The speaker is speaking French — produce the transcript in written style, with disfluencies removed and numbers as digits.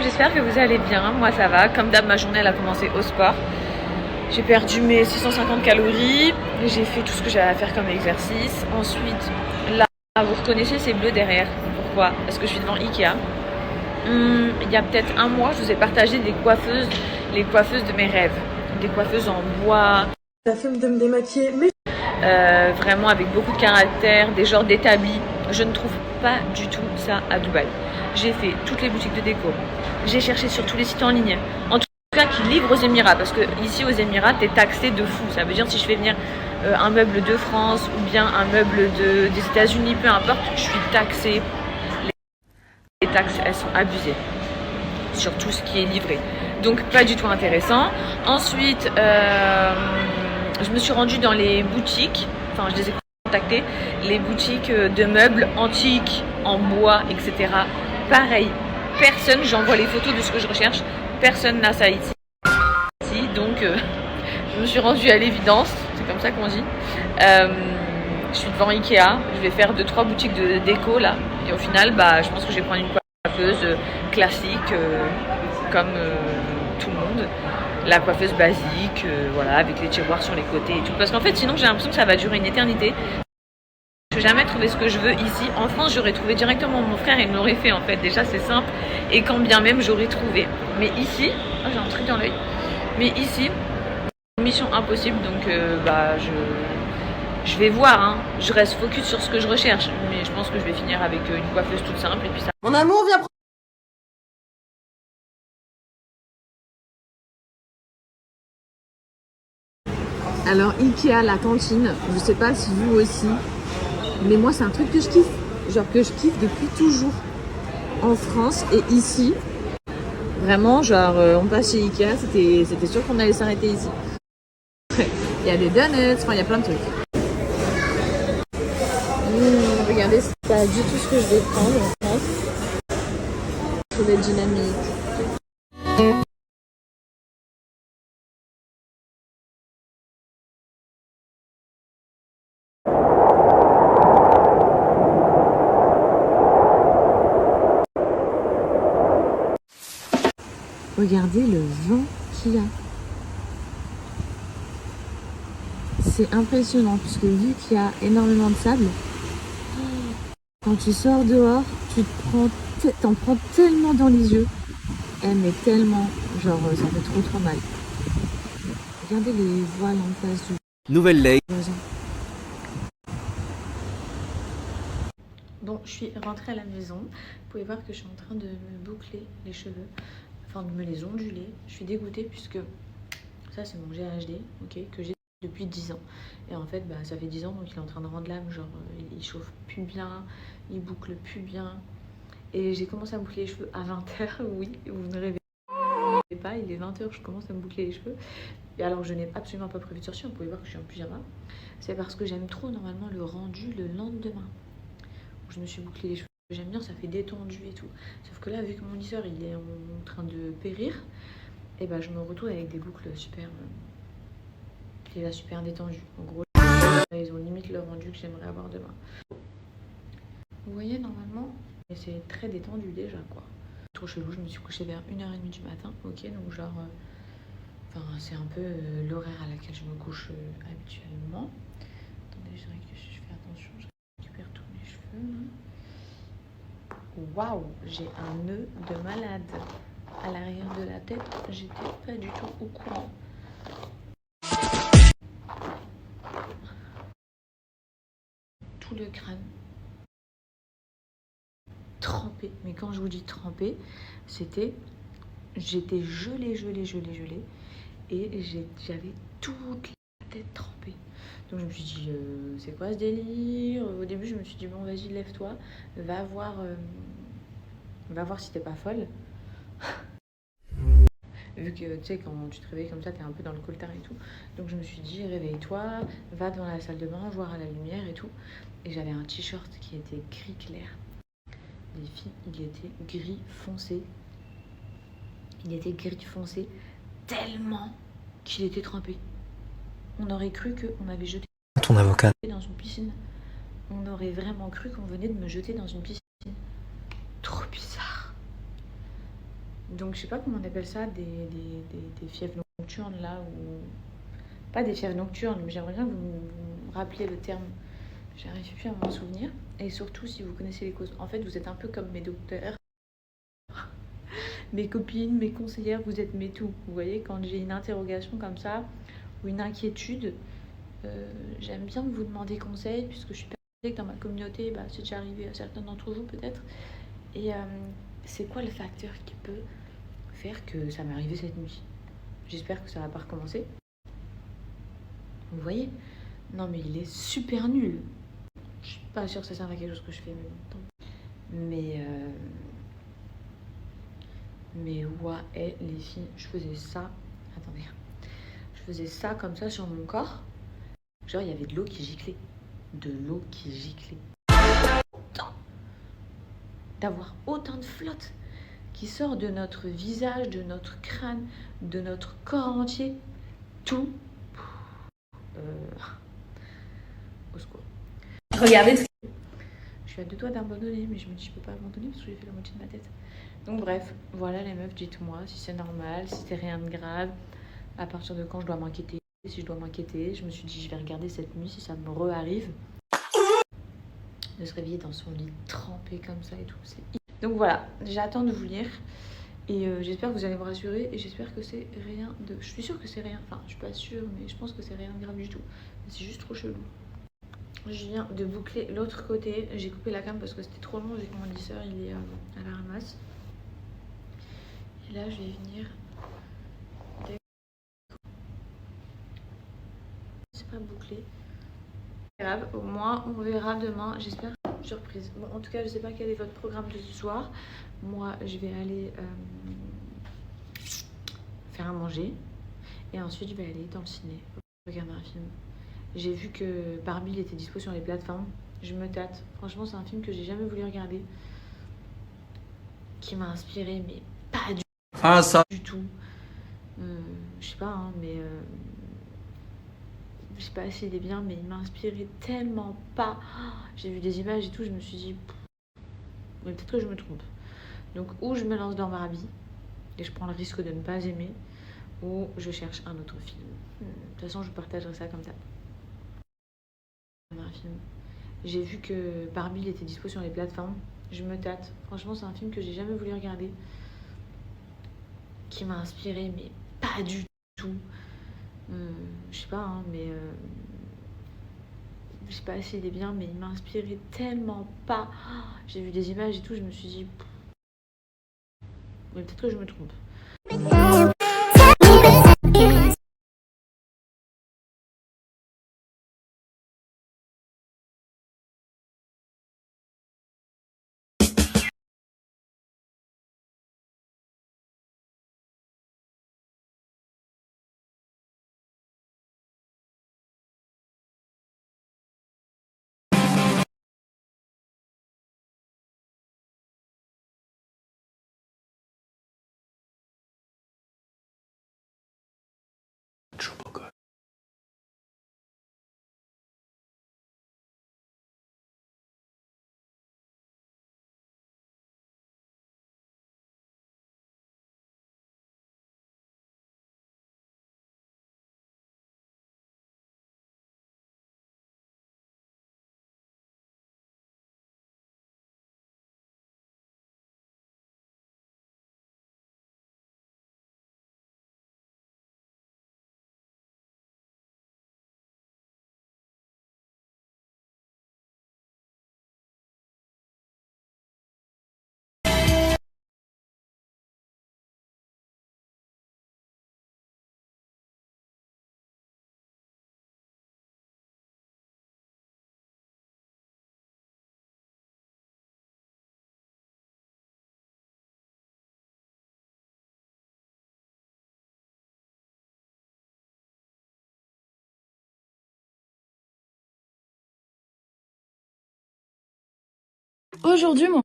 J'espère que vous allez bien, moi ça va. Comme d'hab, ma journée elle a commencé au sport. J'ai perdu mes 650 calories, j'ai fait tout ce que j'avais à faire comme exercice. Ensuite, là, vous reconnaissez ces bleus derrière. Pourquoi? Parce que je suis devant Ikea. Il y a peut-être un mois, je vous ai partagé les coiffeuses de mes rêves. Des coiffeuses en bois. La flemme de me démaquiller, mais... Vraiment avec beaucoup de caractère, des genres d'établis. Je ne trouve pas du tout ça à Dubaï. J'ai fait toutes les boutiques de déco. J'ai cherché sur tous les sites en ligne. En tout cas, qui livrent aux Émirats. Parce que ici aux Émirats, t'es taxé de fou. Ça veut dire si je fais venir un meuble de France ou bien un meuble des États-Unis, peu importe, je suis taxée. Les taxes, elles sont abusées sur tout ce qui est livré. Donc pas du tout intéressant. Ensuite, je me suis rendue dans les boutiques, enfin je les ai contactées, les boutiques de meubles antiques, en bois, etc. Pareil, personne, j'envoie les photos de ce que je recherche, personne n'a ça ici. Donc je me suis rendue à l'évidence, c'est comme ça qu'on dit. Je suis devant Ikea, je vais faire 2-3 boutiques de déco là, et au final, je pense que je vais prendre une coiffeuse classique, comme tout le monde. La coiffeuse basique, voilà, avec les tiroirs sur les côtés et tout. Parce qu'en fait, sinon, j'ai l'impression que ça va durer une éternité. Je vais jamais trouver ce que je veux ici. En France, j'aurais trouvé directement mon frère, il me l'aurait fait en fait. Déjà, c'est simple. Et quand bien même, j'aurais trouvé. Mais ici, oh, j'ai un truc dans l'œil. Mais ici, mission impossible. Donc, je vais voir. Hein. Je reste focus sur ce que je recherche. Mais je pense que je vais finir avec une coiffeuse toute simple. Et puis ça. Mon amour, viens. Alors Ikea, la cantine, je sais pas si vous aussi, mais moi c'est un truc que je kiffe, genre que je kiffe depuis toujours en France et ici. Vraiment, genre on passe chez Ikea, c'était sûr qu'on allait s'arrêter ici. Il y a des donuts, enfin il y a plein de trucs. Regardez, c'est pas du tout ce que je vais prendre en France. Je vais être dynamique. Regardez le vent qu'il y a. C'est impressionnant puisque vu qu'il y a énormément de sable, quand tu sors dehors, t'en prends tellement dans les yeux. Mais tellement, genre ça fait trop mal. Regardez les voiles en face du Nouvelle Lake. voisin. Bon, je suis rentrée à la maison. Vous pouvez voir que je suis en train de me boucler les cheveux, enfin de me les onduler. Je suis dégoûtée puisque ça c'est mon GHD, ok, que j'ai depuis 10 ans. Et en fait, ça fait 10 ans, donc il est en train de rendre l'âme, genre il chauffe plus bien, il boucle plus bien. Et j'ai commencé à me boucler les cheveux à 20h, oui, vous ne rêvez pas, il est 20h, je commence à me boucler les cheveux. Et alors je n'ai absolument pas prévu de sortir, vous pouvez voir que je suis en pyjama. C'est parce que j'aime trop normalement le rendu le lendemain. Je me suis bouclé les cheveux, j'aime bien, ça fait détendu et tout. Sauf que là, vu que mon lisseur il est en train de périr, et je me retrouve avec des boucles super, super détendues. En gros, ils ont limite le rendu que j'aimerais avoir demain. Vous voyez, normalement, c'est très détendu déjà, quoi. Trop chelou, je me suis couchée vers 1h30 du matin, ok, donc genre, c'est un peu l'horaire à laquelle je me couche habituellement. Attendez, je dirais que je fais attention, je récupère tous mes cheveux. Waouh, j'ai un nœud de malade à l'arrière de la tête, j'étais pas du tout au courant. Tout le crâne trempé, mais quand je vous dis trempé, j'étais gelée et j'avais toute la tête trempée. Donc je me suis dit, c'est quoi ce délire? Au début je me suis dit, bon vas-y lève-toi, va voir si t'es pas folle. Vu que tu sais, quand tu te réveilles comme ça, t'es un peu dans le coltard et tout. Donc je me suis dit, réveille-toi, va dans la salle de bain, voir à la lumière et tout. Et j'avais un t-shirt qui était gris clair. Les filles, il était gris foncé. Il était gris foncé tellement qu'il était trempé. On aurait cru qu'on avait jeté Ton avocat. dans une piscine. On aurait vraiment cru qu'on venait de me jeter dans une piscine. Trop bizarre. Donc je sais pas comment on appelle ça, des fièvres nocturnes là, ou pas des fièvres nocturnes, mais j'aimerais bien que vous me rappeliez le terme. J'arrive plus à m'en souvenir. Et surtout si vous connaissez les causes. En fait, vous êtes un peu comme mes docteurs, mes copines, mes conseillères, vous êtes mes tout. Vous voyez, quand j'ai une interrogation comme ça, ou une inquiétude, j'aime bien vous demander conseil, puisque je suis persuadée que dans ma communauté, bah, c'est déjà arrivé à certains d'entre vous peut-être. Et c'est quoi le facteur qui peut faire que ça m'est arrivé cette nuit? J'espère que ça va pas recommencer. Vous voyez? Non mais il est super nul. Je suis pas sûre que ça serve à quelque chose que je fais, mais bon, tant pis. Mais ouais, les filles, je faisais ça. Attendez. Je faisais ça comme ça sur mon corps. Genre, il y avait de l'eau qui giclait. De l'eau qui giclait. D'avoir autant de flotte qui sort de notre visage, de notre crâne, de notre corps entier. Tout. Au secours. Regardez ce que... Je suis à deux doigts d'abandonner, mais je me dis je peux pas abandonner parce que j'ai fait la moitié de ma tête. Donc bref, voilà les meufs, dites-moi si c'est normal, si c'est rien de grave, à partir de quand je dois m'inquiéter. Si je dois m'inquiéter, je me suis dit je vais regarder cette nuit si ça me re-arrive. De se réveiller dans son lit trempé comme ça et tout. Donc voilà, j'attends de vous lire. Et j'espère que vous allez me rassurer. Et j'espère que c'est rien de... Je suis sûre que c'est rien... Enfin, je suis pas sûre, mais je pense que c'est rien de grave du tout. C'est juste trop chelou. Je viens de boucler l'autre côté. J'ai coupé la cam parce que c'était trop long vu que mon lisseur il est à la ramasse. Et là, je vais venir... C'est pas bouclé. Grave, au moins on verra demain, j'espère. Surprise. Bon, en tout cas, je sais pas quel est votre programme de ce soir. Moi, je vais aller faire à manger. Et ensuite, je vais aller dans le ciné, regarder un film. J'ai vu que Barbie il était dispo sur les plateformes. Je me tâte. Franchement, c'est un film que j'ai jamais voulu regarder. Qui m'a inspiré, mais pas du tout. Je sais pas, hein, mais... je sais pas s'il est bien, mais il m'a inspiré tellement pas. J'ai vu des images et tout, je me suis dit... Mais peut-être que je me trompe. Donc, ou je me lance dans Barbie, et je prends le risque de ne pas aimer, ou je cherche un autre film. De toute façon, je partagerai ça comme ça. Un film. J'ai vu que Barbie il était dispo sur les plateformes. Je me tâte. Franchement, c'est un film que j'ai jamais voulu regarder. Qui m'a inspiré, mais pas du tout. Je sais pas, hein, mais... je sais pas s'il est bien, mais il m'a inspiré tellement pas. J'ai vu des images et tout, je me suis dit... Mais peut-être que je me trompe. Aujourd'hui, mon